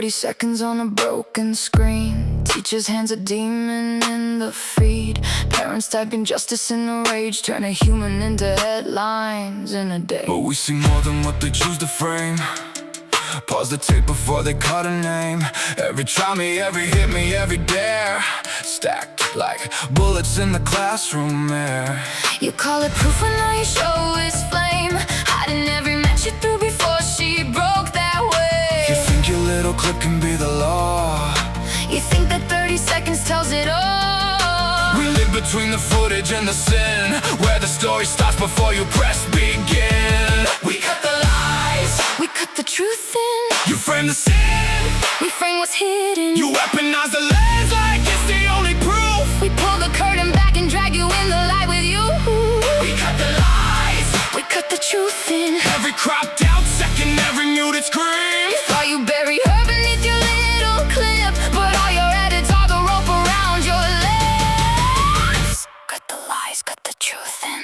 30 seconds on a broken screen. Teacher's hands a demon in the feed. Parents typing justice in a rage, turn a human into headlines in a day. But we see more than what they choose to frame. Pause the tape before they cut a name. Every try me, every hit me, every dare, stacked like bullets in the classroom air. You call it proof when all you show is flame, hiding every match you threw before she broke that way. You think your little clip can be the law. You think that 30 seconds tells it all. We live between the footage and the sin, where the story starts before you press begin. We cut the lies, We cut the truth in, you frame the sin, we frame what's hidden. you weaponize the lens like it's the only proof. We pull the curtain back and drag you in the light with you. We cut the lies, We cut the truth in. every cropped out second, every muted scream. Thought you bury her beneath your little clip, but all your edits are the rope around your lips. Cut the lies, cut the truth in.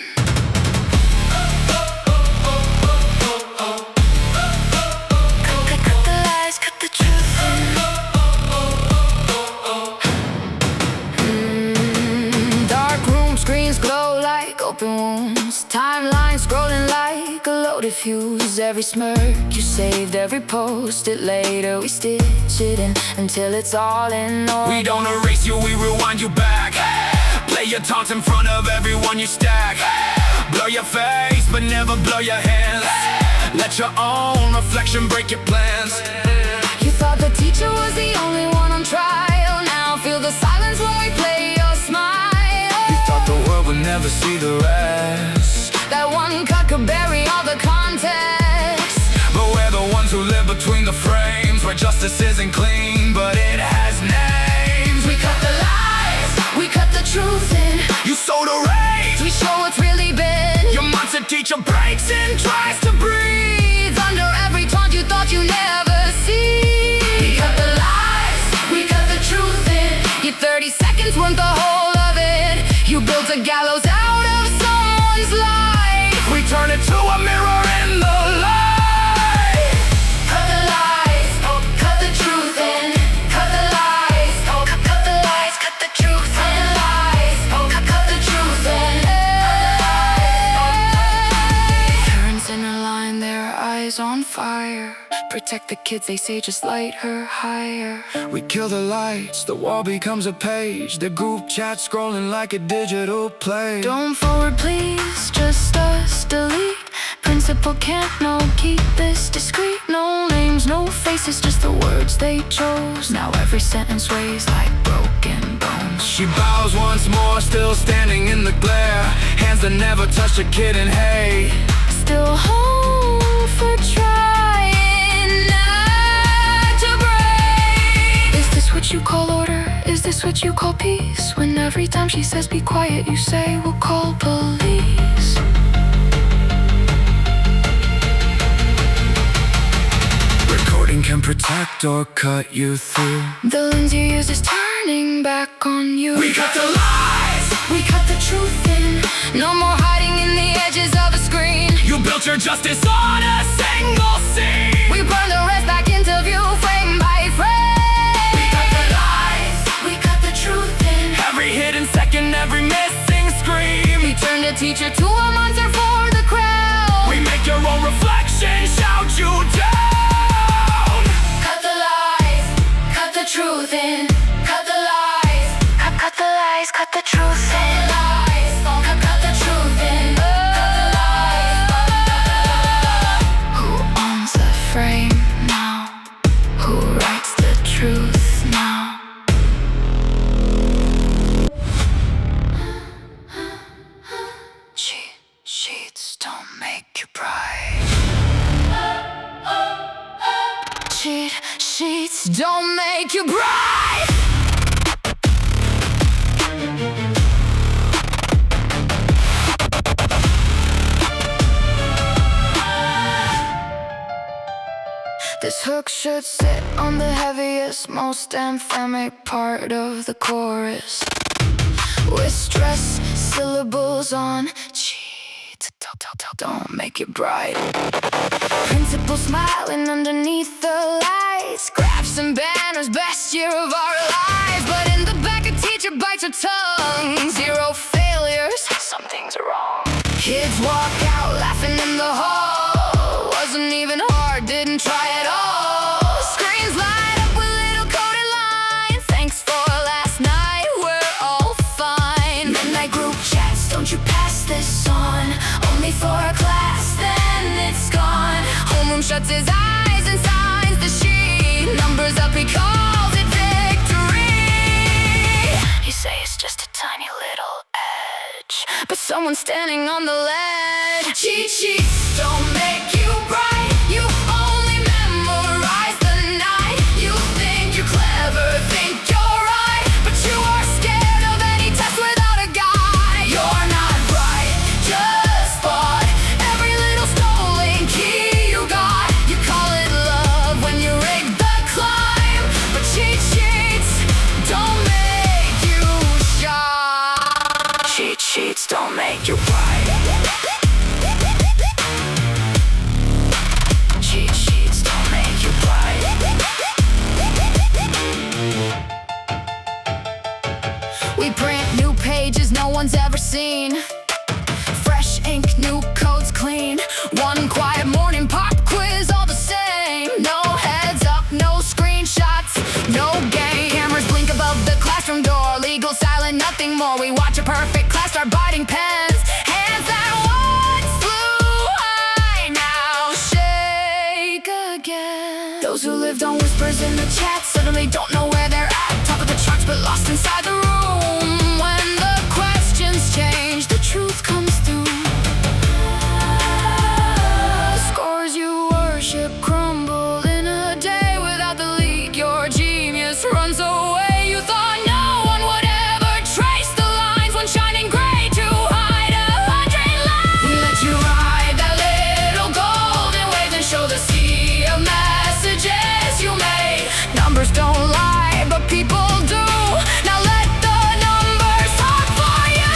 Cut the lies, cut the truth in. Dark room screens glow like open wounds. Timeline scrolling like a loaded fuse. Every smirk you saved, every post-it later. We stitch it in until it's all in order. We don't erase you, we rewind you back. Play your taunts in front of everyone you stack. Blur your face, but never blur your hands. Let your own reflection break your plans. You thought the teacher was the only one on trial. Now feel the silence when we play your smile. You thought the world would never see the rest, That one cut could bury all the context. but we're the ones who live between the frames, where justice isn't clean, but it has names. We cut the lies, we cut the truth in. You sow the rage, We show what's really been. your monster teacher breaks and tries to breathe. Under every taunt you thought you never see. We cut the lies, we cut the truth in. Your 30 seconds weren't the whole of it. You built a gallows out of someone's life. We turn it to a mirror in the light. Cut the lies, oh, cut the truth in. Cut the lies, oh, cut the lies, cut the truth in. Lies, oh, cut the truth in. Parents in a line, their eyes on fire. Protect the kids, they say, just light her higher. We kill the lights, the wall becomes a page. The group chat scrolling like a digital play. Don't forward, please, just us delete. Principal can't no keep this discreet. No names, no faces, just the words they chose. Now every sentence weighs like broken bones. She bows once more, still standing in the glare. Hands that never touched a kid, and hey, Still home for trying not to break. Is this what you call order? Is this what you call peace? When every time she says be quiet, you say we'll call police. recording can protect or cut you through. The lens you use is turning back on you. We cut the lies, We cut the truth in. No more hiding in the edges of a screen. you built your justice on a single scene. We burn the rest back into view, frame by frame. We cut the lies, We cut the truth in. every hidden second, every missing scream. We turn the teacher to a monster for the crowd. We make your own reflection shout you down. Cut the lies, cut the truth in. Cut the lies, cut the lies, cut the truth in. Lies, cut the truth in. Cut the lies. Who owns the frame now? Who writes the truth now? Cheat sheets don't make you bright. Cheat sheets don't make you bright. This hook should sit on the heaviest, most anthemic part of the chorus, with stress syllables on cheat. Don't make it bright. Principal smiling underneath the lights. lights, graphs and banners, best year of our lives. But in the back, a teacher bites her tongue. 0 failures, something's wrong. Kids walk out laughing in the hall. Wasn't even hard, didn't try at all. Screens light up with little coded lines. Thanks for last night, we're all fine. Midnight group chats, don't you pass this on. Only for a class, then it's gone. Homeroom shuts his eyes and signs the sheet. Numbers up, he calls it victory. You say it's just a tiny little edge, but someone's standing on the ledge. Cheat sheets don't make you bright. You only memorize the night. You think you're clever, think you're right, but you are scared of any test without a guide. You're not right, just bought every little stolen key you got. You call it love when you rig the climb, but cheat sheets don't make you shy. Cheat sheets don't make you bright. Cheat sheets don't make you bright. We print new pages no one's ever seen. Fresh ink, new codes clean. One quiet morning pop quiz, all the same. No heads up, no screenshots, no game. Cameras blink above the classroom door. Legal silent, nothing more. We watch a perfect class start biting pens. Hands that once flew high now shake again. Those who lived on whispers in the chat suddenly don't know where they're at. Top of the charts but lost inside the room. When the questions change, the truth comes through. Scores you worship crumble in a day without the leak. Your genius runs away. You thought no one would ever trace the lines when shining gray to hide 100 lines. We let you ride that little golden wave and show the sea of messages you made. Numbers don't lie, but people do. Now let the numbers talk for you.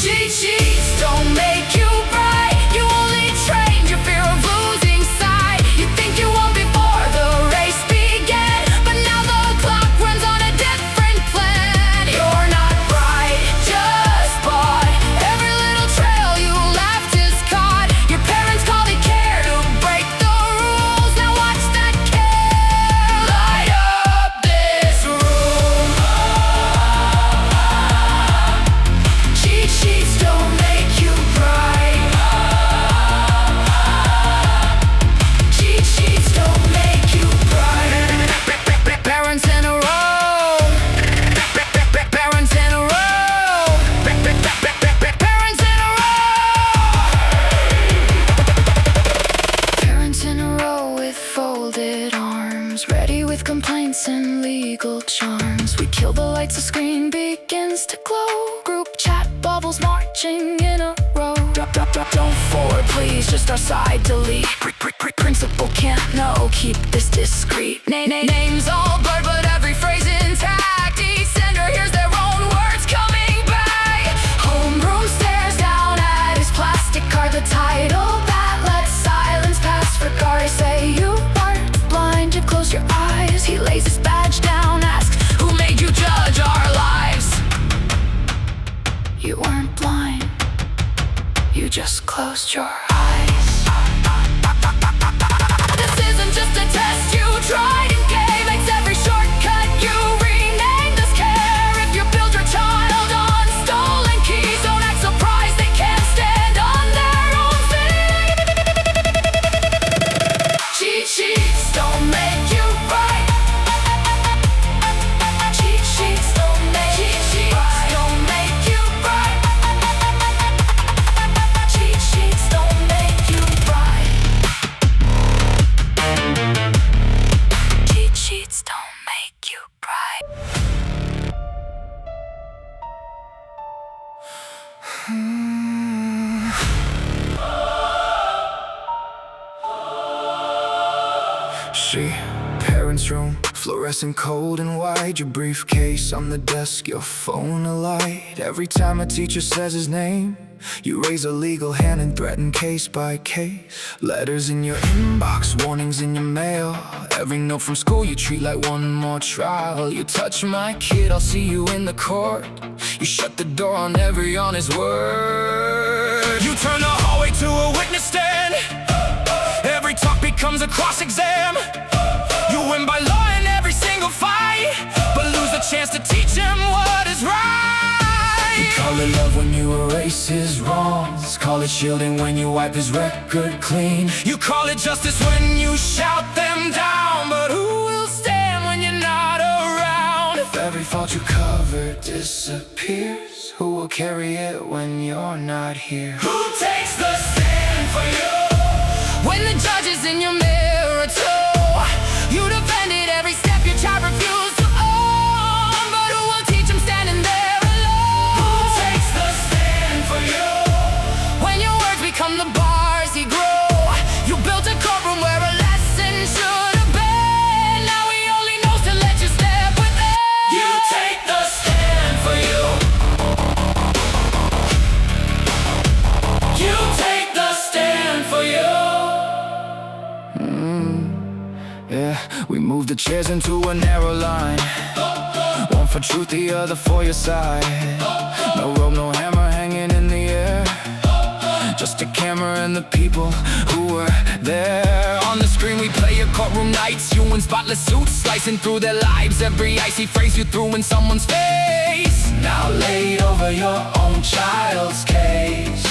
Cheat sheets don't make you bright. You only trained your fear of losing sight. You think you won before the race began, but now the clock runs on a different plan. You're not bright, just bought every little trail you left is caught. Your parents called it care to break the rules. Now watch that care light up this room. Cheat sheets don't make you bright. Cheat sheets don't make you bright. Parents in a row. Parents in a row. Parents in a row. Parents in a row with folded arms, ready with complaints and legal charms. We kill the lights, the screen begins to glow. Group chat bubbles marching in a row. Don't forward, please, just our side delete. Principal can't know, keep this discreet. Names all blurred, but every phrase intact. Each sender hears their own words coming back. Homeroom stares down at his plastic card. The title that lets silence pass for guard. Say you weren't blind, you closed your eyes. He lays his badge down, asks, who made you judge our lives? You weren't blind, you just closed your eyes. This isn't just a test you tried and gave. Makes every shortcut you rename this care. If you build your child on stolen keys, don't act surprised they can't stand on their own feet. Cheat sheets don't make you bright. Cheat sheets don't make you bright. Don't make you bright. Cheat sheets don't make you bright. Cheat sheets don't make you bright. See, parents' room, fluorescent cold and white. Your briefcase on the desk, your phone alight. Every time a teacher says his name, You raise a legal hand and threaten case by case. Letters in your inbox, warnings in your mail. Every note from school you treat like one more trial. You touch my kid, I'll see you in the court. You shut the door on every honest word. You turn the hallway to a witness stand. Every talk becomes a cross-exam. You win by law in every single fight, but lose the chance to teach him what is right. You call it love when you erase his wrongs. Call it shielding when you wipe his record clean. You call it justice when you shout them down. But who will stand when you're not around? If every fault you cover disappears, who will carry it when you're not here? Who takes the stand for you? When the judge is in your mirror too, you defended every step your child refused to own. But who will teach him standing there alone? Who takes the stand for you? When your words become the bars he grew, you built a courtroom where a lesson should have been. Now he only knows to let you step within. You take the stand for you. You take the stand for you. Yeah, we moved the chairs into a narrow line. One for truth, the other for your side. No rope, no hammer hanging in the air. Just a camera and the people who were there. On the screen we play your courtroom nights. You in spotless suits, slicing through their lives. Every icy phrase you threw in someone's face. Now laid over your own child's case.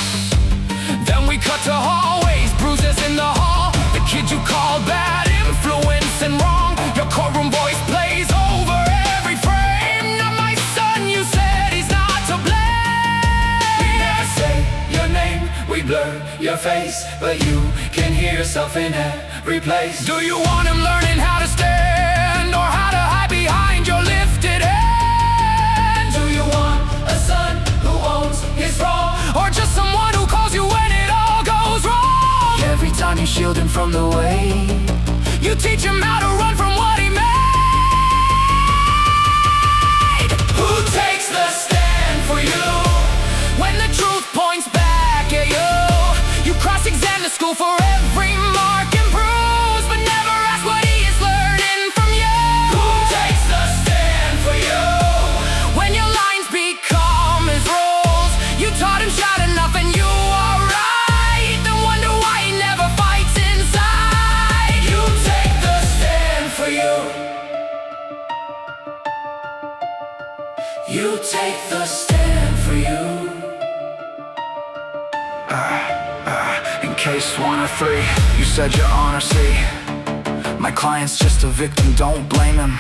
Then we cut to hallways, bruises in the hall. The kid you called bad influence and wrong. Your courtroom voice plays over every frame. Not my son, you said he's not to blame. We never say your name, we blur your face, but you can hear yourself in every place. Do you want him learning how to stand, or how to hide behind your lifted hand? Do you want a son who owns his wrong, or just someone who calls you when it all goes wrong? Every time you shield him from the way, you teach him how to run from what he made. Who takes the stand for you? When the truth points back at you, you cross-examine the school for every mark and bruise, but never ask what he is learning from you. Who takes the stand for you? When your lines become his rules, you taught him shout enough and you are right. Then wonder why he never fights inside. You take the stand for you. You take the stand for you. In case 1 or 3, you said your honor, see, my client's just a victim, don't blame him.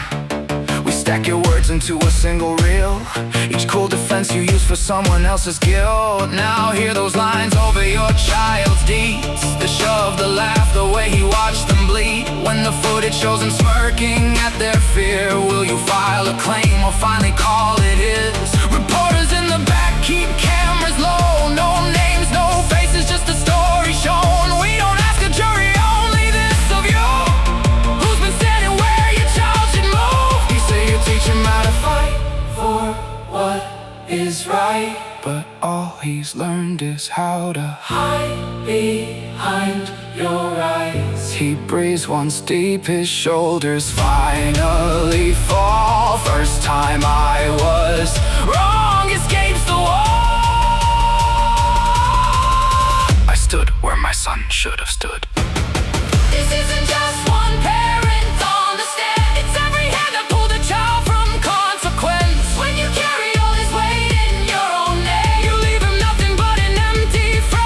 We stack your words into a single reel, each cool defense you use for someone else's guilt. Now hear those lines over your child's deeds, the shove, the laugh, the way he watched them bleed. When the footage shows him smirking at their fear, will you file a claim or finally call it his? Reporters in the back keep cameras low. No names, no faces, just a story shown. We don't ask a jury, only this of you. Who's been standing where your child should move? He say you teach him how to fight for what is right, but all he's learned is how to hide behind your eyes. He breathes once deep, his shoulders finally fall. First time I was wrong, escapes the wall. I stood where my son should have stood. This isn't just one parent on the stand, it's every hand that pulled a child from consequence. When you carry all his weight in your own name, you leave him nothing but an empty frame.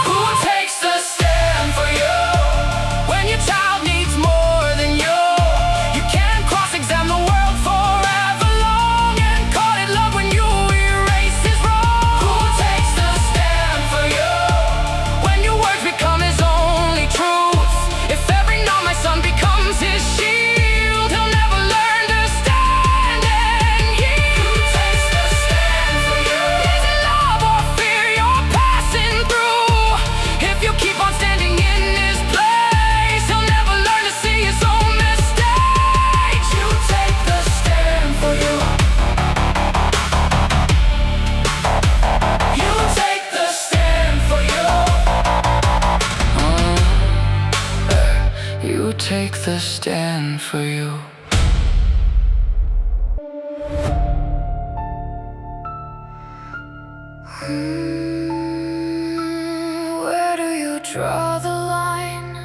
Who takes the stand for you? When your child needs more than you, you can't cross-examine the world forever long, and call it love when you erase his wrong. Who takes the stand for you? to stand for you. Where do you draw the line?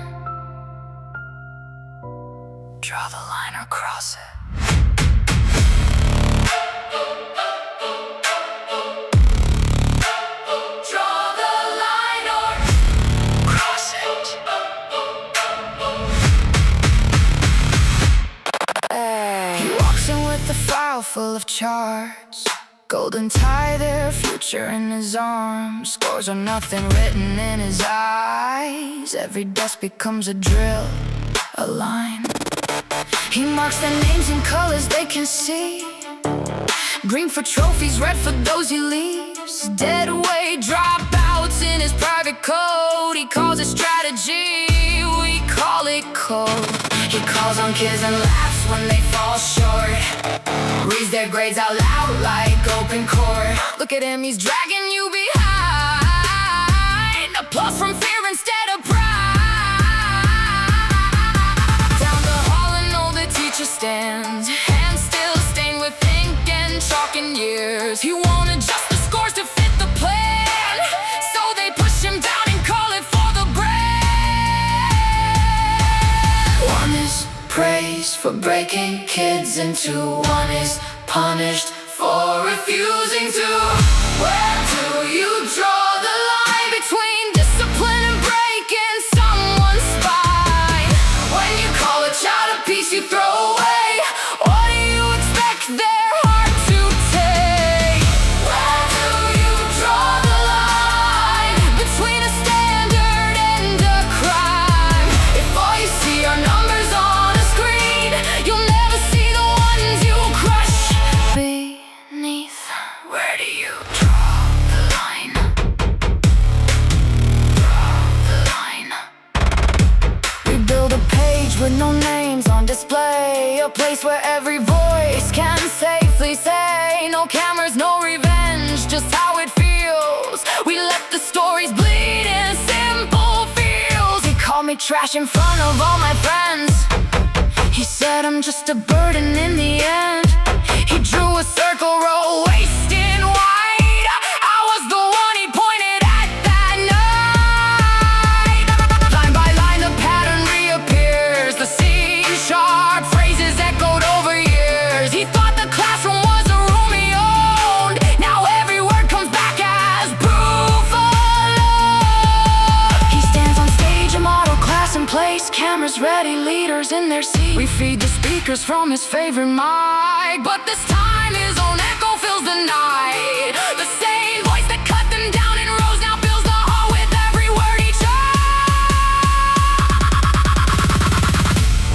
Draw the line or cross it. Draw the line or cross it. Hey. He walks in with a file full of charts. Golden tie, their future in his arms. Scores are nothing written in his eyes. Every desk becomes a drill, a line. He marks their names in colors they can see. Green for trophies, red for those he leaves. Dead weight dropouts in his private code. He calls it strategy, we call it code. He calls on kids and laughs when they fall short. Reads their grades out loud like open court. Look at him, he's dragging you behind. Applause from fear instead of pride. Down the hall and all the teacher stands, hands still stained with ink and chalk and years. He won't adjust the scores to fit the plan, so they push him down and call it for the brand. One is praised for breaking kids in two. One is punished for refusing to. Where do you draw the line between discipline and breaking someone's spine? When you call a child a piece you throw away, what do you expect their heart to take? Where do you draw the line between a standard and a crime? If all you see are numbers on a screen, you'll never see the ones you crush beneath. Where do you draw the line? Draw the line. We build a page with no names on display, a place where every voice can safely say, no cameras, no revenge, just how it feels. We let the stories bleed in simple feels. He called me trash in front of all my friends. He said I'm just a burden in the end. He drew a circle, wrote waste in white. I was the one he pointed at that night. Line by line the pattern reappears, the scene sharp, phrases echoed over years. He thought the classroom was a room he owned. Now every word comes back as proof of love. He stands on stage, a model class in place, cameras ready, leaders in their seats. We feed the speakers from his favorite mic, but this time his own echo fills the night. The same voice that cut them down in rows now fills the hall with every word he chose.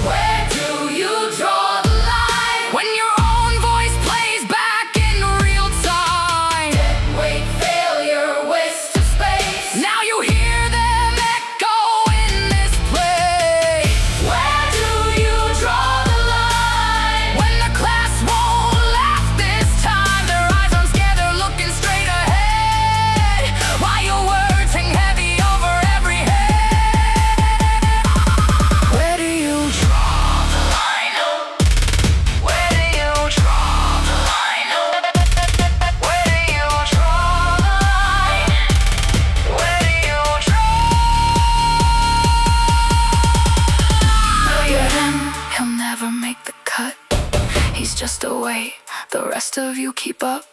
Where do you draw the line when your own voice plays back in real time? Dead weight, failure, waste of space. Now you hear them echo in this place. Where do you draw the line when the class won't laugh this time? Their eyes aren't scared, they're looking straight ahead, while your words hang heavy over every head. Where do you draw the line? Where do you draw the line? Where do you draw the line? Where do you draw? Look at him, he'll never make the cut. He's just a weight, the rest of you keep up.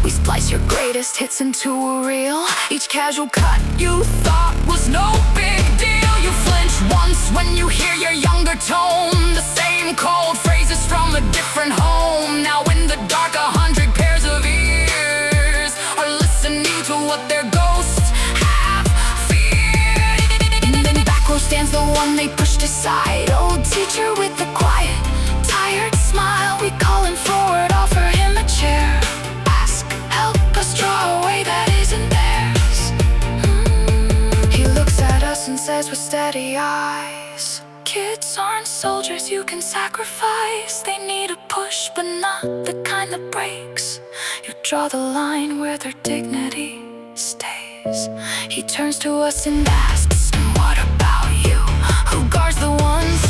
We splice your greatest hits into a reel. Each casual cut you thought was no big deal. You flinch once when you hear your younger tone. The same cold phrases from a different home. Now in the dark 100 pairs of ears are listening to what their ghosts have feared. And then back row stands the one they pushed aside. Old teacher with the quiet, tired smile. We call him forward, offer him a chair. Ask, help us draw a way that isn't theirs. He looks at us and says with steady eyes, kids aren't soldiers you can sacrifice. They need a push, but not the kind that breaks. You draw the line where their dignity stays. He turns to us and asks, and what about you? Who guards the ones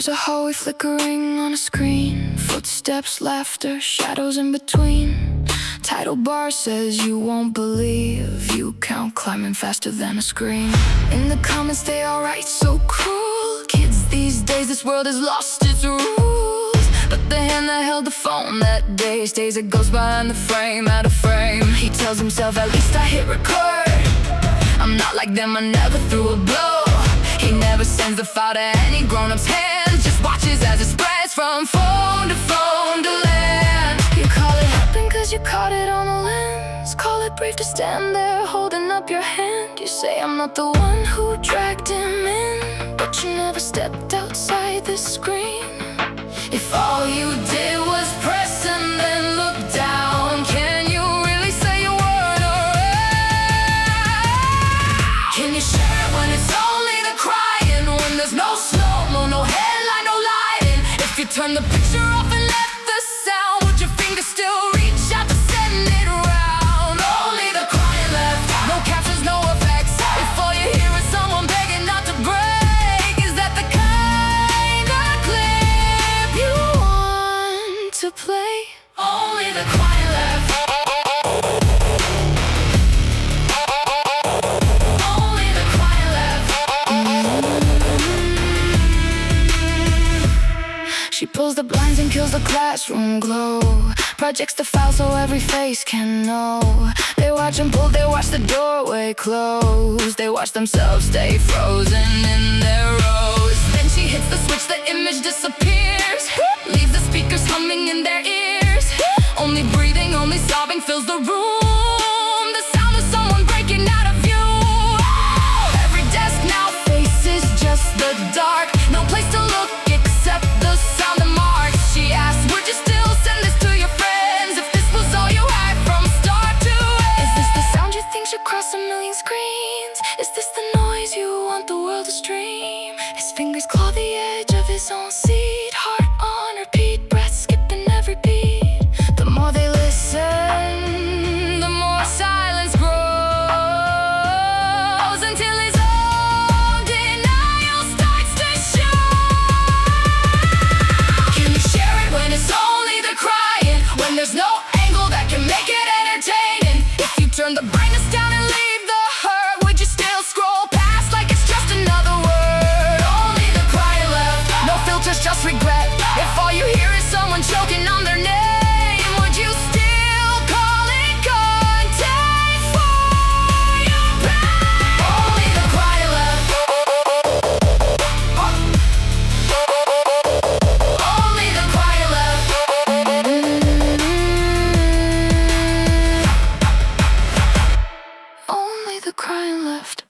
There's a hallway flickering on a screen. Footsteps, laughter, shadows in between. Title bar says you won't believe. You count climbing faster than a scream. In the comments they all write so cruel. Kids these days, this world has lost its rules. But the hand that held the phone that day stays, it goes behind the frame, out of frame. He tells himself, at least I hit record. I'm not like them, I never threw a blow. He never sends the file to any grown-up's hands. Just watches as it spreads from phone to phone to land. You call it helping cause you caught it on a lens. Call it brave to stand there holding up your hand. You say I'm not the one who dragged him in, but you never stepped outside the screen. If all you did was press and then look down, can you really say a word or can you share it when it's only the crying? When there's no slow-mo, no headline, no lighting. If you turn the picture off and let the sound, would your finger still reach out to send it round? Only the crying left, no captions, no effects. If all you hear is someone begging not to break, is that the kind of clip you want to play? Only the crying left. Only the crying left. She pulls the blinds and kills the classroom glow. Projects the file so every face can know. They watch them pull, they watch the doorway close. They watch themselves stay frozen in their rows. Then she hits the switch, the image disappears. Leaves the speakers humming in their ears. Only breathing, only sobbing fills the room. The sound of someone breaking out of view. Every desk now faces just the dark. No place to look except the sound of marks. She asks, would you still send this to your friends if this was all you had from start to end? Is this the sound you think should cross a million screens? Is this the noise you want the world to stream? His fingers claw the edge of his own seat. Heart on repeat, breath skipping every beat. The more they listen, the more silence grows, until his own denial starts to show. Can you share it when it's only the crying? When there's no angle that can make it entertaining? If you turn the brightness down and leave the hurt, would you still scroll past like it's just another word? Only the crying left, no filters, just regret. If all you hear is someone choking on their name, would you still call it content for your pain? Only the crying left. Only the crying left. Only the crying left.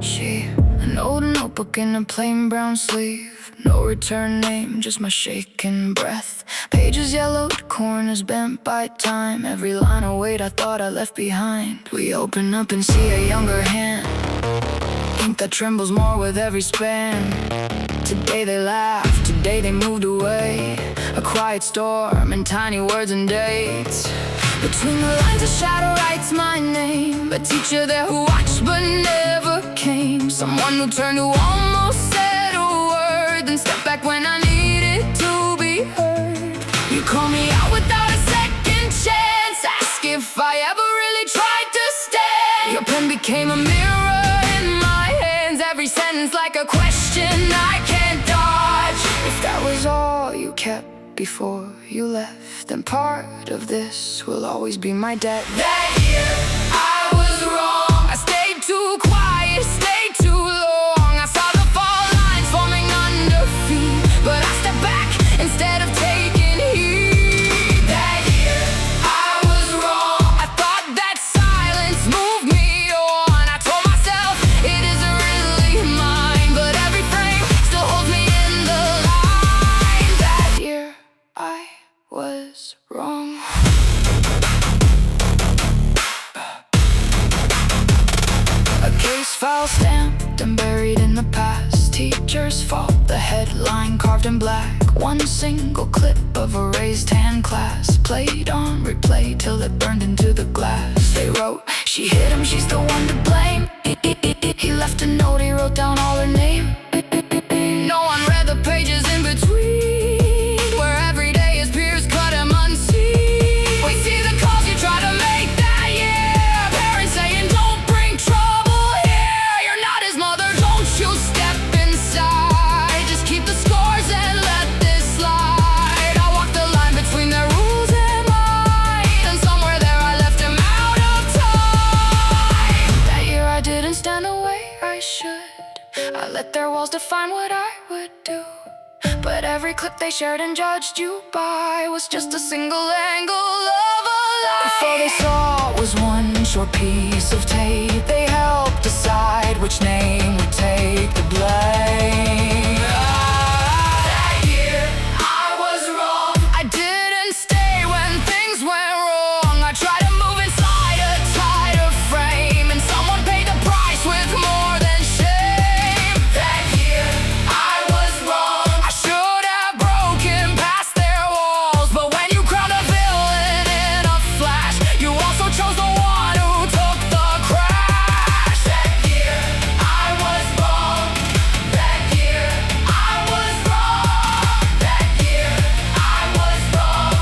She, an old notebook in a plain brown sleeve. No return name, just my shaking breath. Pages yellowed, corners bent by time. Every line of weight I thought I left behind. We open up and see a younger hand. Ink that trembles more with every span. Today they laughed, today they moved away. A quiet storm and tiny words and dates. Between the lines a shadow writes my name. A teacher there who watched but never came. Someone who turned who almost said a word, then stepped back when I needed to be heard. You call me out without a second chance. Ask if I ever really tried to stand. Your pen became a mirror in my hands. Every sentence like a question I can't dodge. If that was all you kept before you left, then part of this will always be my debt. That year I was wrong. I stayed too quiet, stayed too long. I saw the fall lines forming under feet, but I stepped back instead of taking heed. That year I was wrong. I thought that silence moved me on. I told myself it isn't really mine, but every frame still holds me in the line. That year I was wrong. A case file stamped and buried in the past. Teachers line carved in black. One single clip of a raised hand clasp played on replay till it burned into the glass. They wrote, she hit him, she's the one to blame. He left a note, he wrote down all her name. No one read the pages in between, where every day his peers cut him unseen. We see the calls you try to make that year, parents saying don't bring trouble here. You're not his mother, don't you step inside. Just keep the scores and let this slide. I walked the line between their rules and mine, and somewhere there I left him out of time. That year I didn't stand the way I should. I let their walls define what I would do. But every clip they shared and judged you by was just a single angle of a lie. If all they saw was one short piece of tape, they helped decide which name would take the blame. That year I was wrong. I didn't stay when things went wrong. I tried to move inside a tighter frame, and someone paid the price with more than shame. That year I was wrong. I should have broken past their walls, but when you crowned a villain in a flash, you also chose the one who took the crash. That year I was wrong. That year I was wrong. That year I was wrong.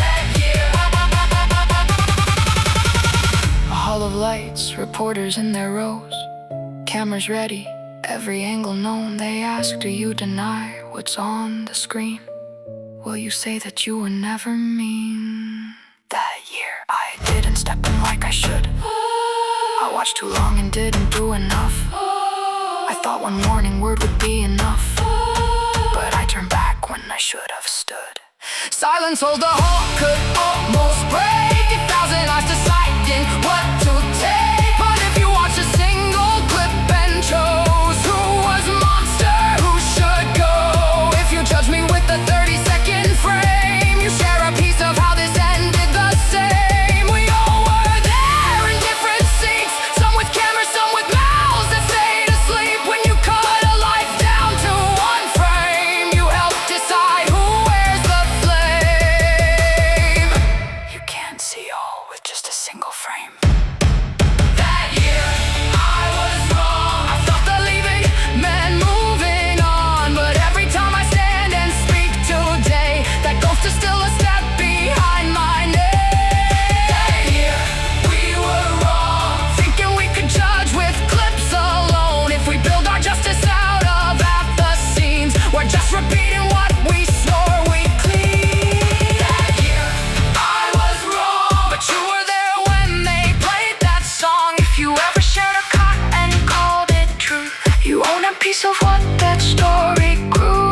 That year. A hall of lights, reporters in their rows, cameras ready, every angle known. They ask, do you deny what's on the screen? Will you say that you were never mean? That year I didn't step in like I should. I watched too long and didn't do enough. I thought one warning word would be enough, but I turned back when I should have stood. Silence holds the heart, could almost break. 1,000 eyes deciding what to take. But if you watch a single clip and chose who was monster, who should go, if you judge me with a 30-second frame, you share a piece of how this ended the same. We all were there in different seats, some with cameras, some with mouths that stayed asleep. When you cut a life down to one frame, you help decide who wears the flame. You can't see all with just a single frame. That year I was wrong. I thought that leaving meant moving on, but every time I stand and speak today, that ghost is still a step behind my name. That year we were wrong, thinking we could judge with clips alone. If we build our justice out of half the scenes, we're just repeating what we swore we clean. That year I was wrong, but you were there when they played that song. If you ever shared a cot and called it truth, you own a piece of what that story grew.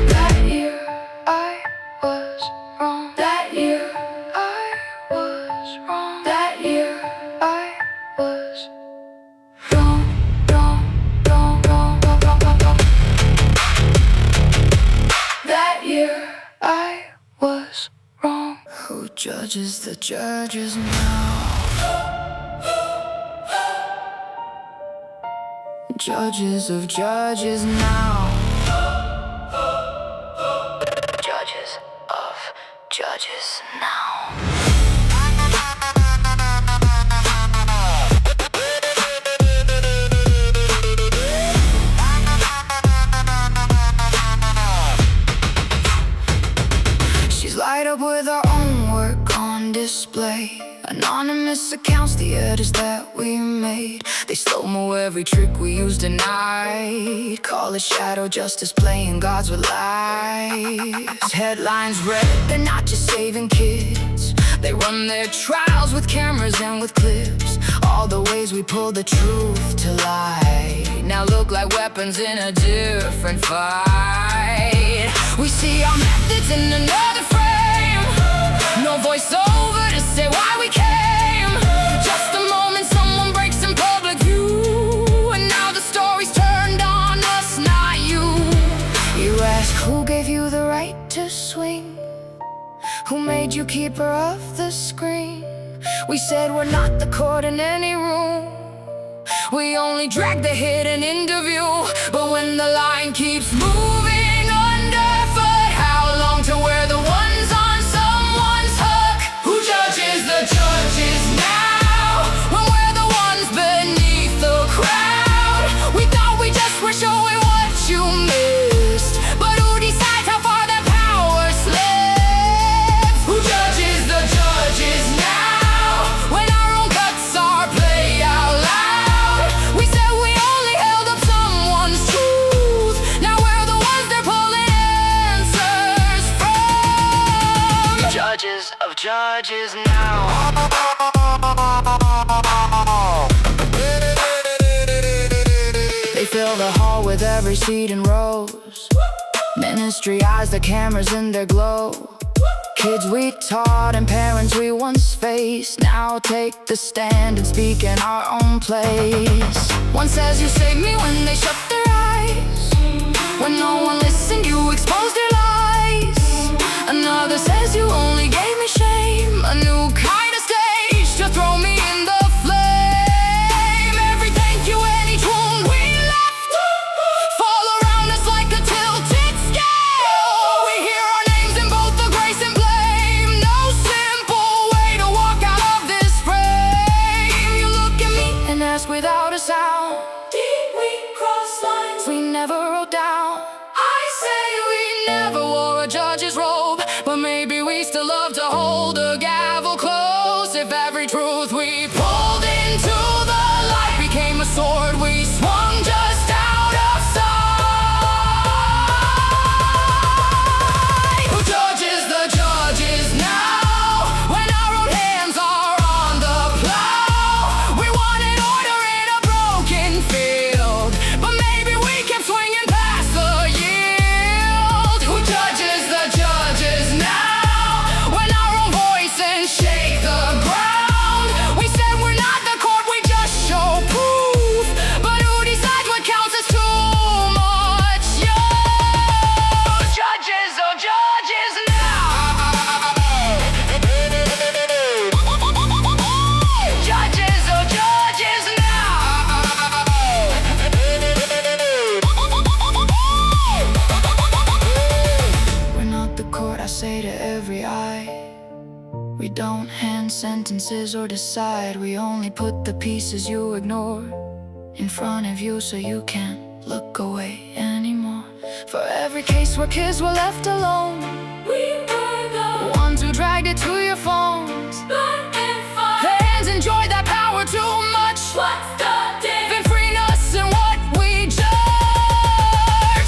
That year I was wrong. That year I was wrong. That year I was wrong. Wrong, wrong, wrong, wrong, wrong, wrong, wrong. That year I was wrong. Who judges the judges now? Judges of judges now. Judges of judges now. She's light up with her own work on display. Anonymous accounts, the edits that we made. They slow-mo every trick we used tonight. Call it shadow justice, playing gods with lies. Headlines read, they're not just saving kids. They run their trials with cameras and with clips. All the ways we pull the truth to light now look like weapons in a different fight. We see our methods in another frame. No voiceover to say why we came. Just a moment someone breaks in public view, and now the story's turned on us, not you. You ask, who gave you the right to swing? Who made you keeper of the screen? We said we're not the court in any room. We only drag the hidden interview. But when the line keeps moving judges now. They fill the hall with every seat in rows. Ministry eyes, the cameras in their glow. Kids we taught and parents we once faced now take the stand and speak in our own place. One says you saved me when they shut their eyes. When no one listened, you exposed their lies. Another says you only gave me shame. A new kind of stage to throw me in the flame. Every thank you and each wound we left fall around us like a tilted scale. We hear our names in both the grace and blame. No simple way to walk out of this frame. You look at me and ask without a sound, did we cross lines we never wrote down? I say we never wore a judge's robe, but maybe we still love to hold a gavel close. If every truth we pulled into the light became a sword we swung just out of sight. Who judges the judges now, when our own hands are on the plow? We wanted order in a broken field, but maybe we kept swinging past the yield. Who judges the judges now, when our own voices shake the ground? We said we're not the court, we just show proof, but who decides what counts as too much? You judges, oh judges now. Judges, oh judges now. We're not the court, I say to every eye. We don't hand sentences or decide. We only put the pieces you ignore in front of you so you can't look away anymore. For every case where kids were left alone, we were the ones who dragged it to your phones. Blood and fire. Their hands enjoyed that power too much. What's the difference between us and what we judge?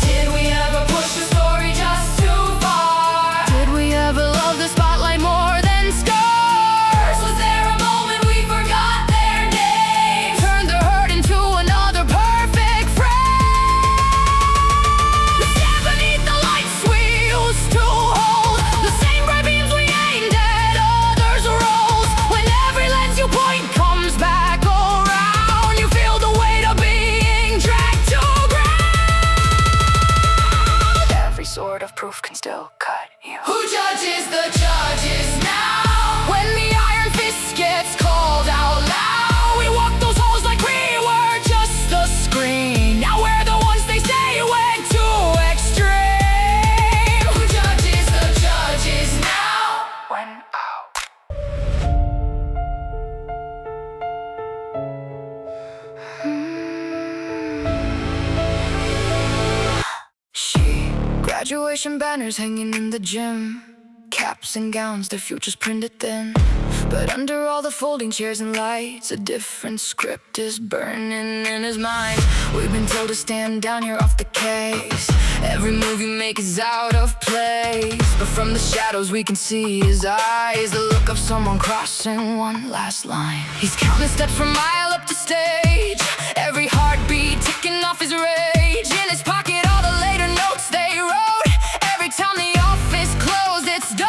Did we ever push the story just too far? Did we ever love the spotlight more than scars? Was there a moment we forgot their names, turned the hurt into another perfect frame? The stand beneath the lights we used to hold, the same bright beams we aimed at others' roles. When every lens you point comes back around, you feel the weight of being dragged to ground. Every sort of proof can still cut you. Who judges the judges now, when the iron fist gets called out loud? We walk those halls like we were just the screen. Now we're the ones they say went too extreme. Who judges the judges now, when She graduation banners hanging in the gym, caps and gowns, their futures printed thin. But under all the folding chairs and lights, a different script is burning in his mind. We've been told to stand down here off the case. Every move you make is out of place, but from the shadows we can see his eyes, the look of someone crossing one last line. He's counting steps from mile up the stage, every heartbeat ticking off his rage. In his pocket all the later notes they wrote, every time the office closed its doors.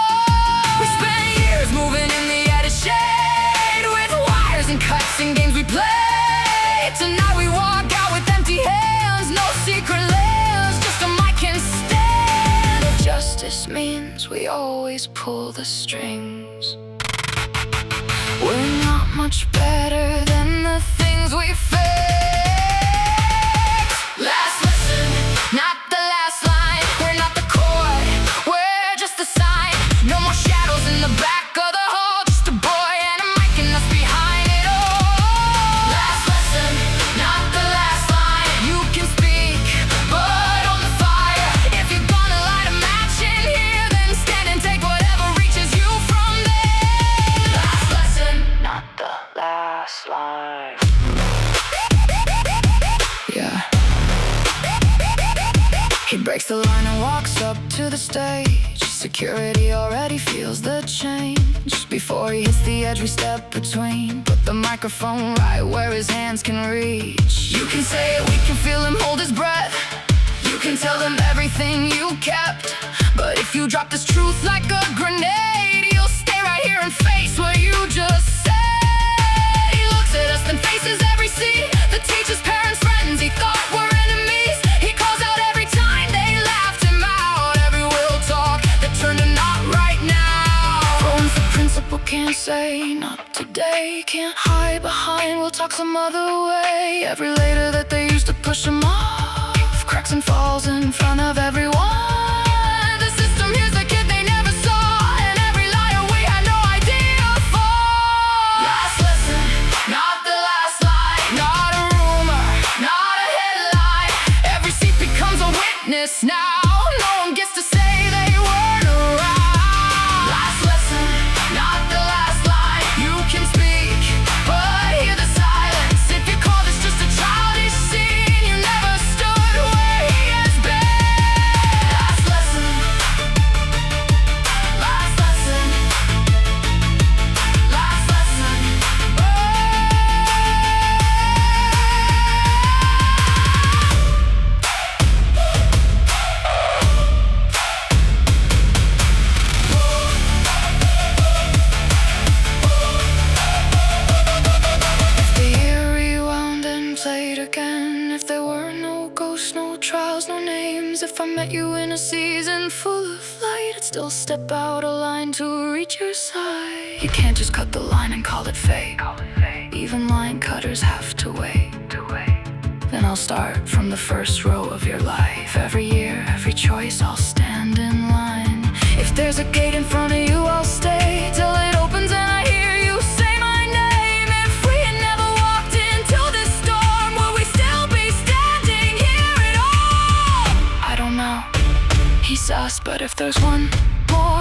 We spent years moving in the attic shade, with wires and cuts and games we played. Tonight we walk out with empty hands, no secret lands, just a mic and stand. If justice means we always pull the strings, we're not much better than the things we fix. Last lesson, not the last line. We're not the court, we're just the sign. No more shadows in the back of the hall, just a boy and a mic and us behind it all. Last lesson, not the last line. You can speak, but on the fire. If you're gonna light a match in here, then stand and take whatever reaches you from there. Last lesson, not the last line. Yeah. He breaks the line and walks up to the stage. Security already feels the change. Before he hits the edge, we step between. Put the microphone right where his hands can reach. You can say it, we can feel him hold his breath. You can tell them everything you kept. But if you drop this truth like a grenade, he'll stay right here and face what you just said. He looks at us, then faces every sea. The teachers, parents, friends he thought were enemies. He calls out every time they laughed him out. Every will talk that turned to not right now. Phones the principal can't say, not today. Can't hide behind, we'll talk some other way. Every later that they used to push him off, cracks and falls in front of everyone. The system hears the kid they never saw, and every liar we had no idea for. Last lesson, not the last line. Not a rumor, not a headline. Every seat becomes a witness now. No one gets to say they weren't around. Last lesson, not the last line. You can speak, but hear the silence. If you call this just a childish scene, you never stood where he has been. Last lesson, last lesson, last lesson. If the year rewound and played again, if there were no ghosts, no trials, no names, if I met you in a season full of light, I'd still step out a line to reach your side. You can't just cut the line and call it fate. Even line cutters have to wait. Then I'll start from the first row of your life. Every year, every choice, I'll stand in line. If there's a gate in front of you, I'll stay till it opens and I hear you say my name. If we had never walked into this storm, would we still be standing here at all? I don't know, he's us, but if there's one more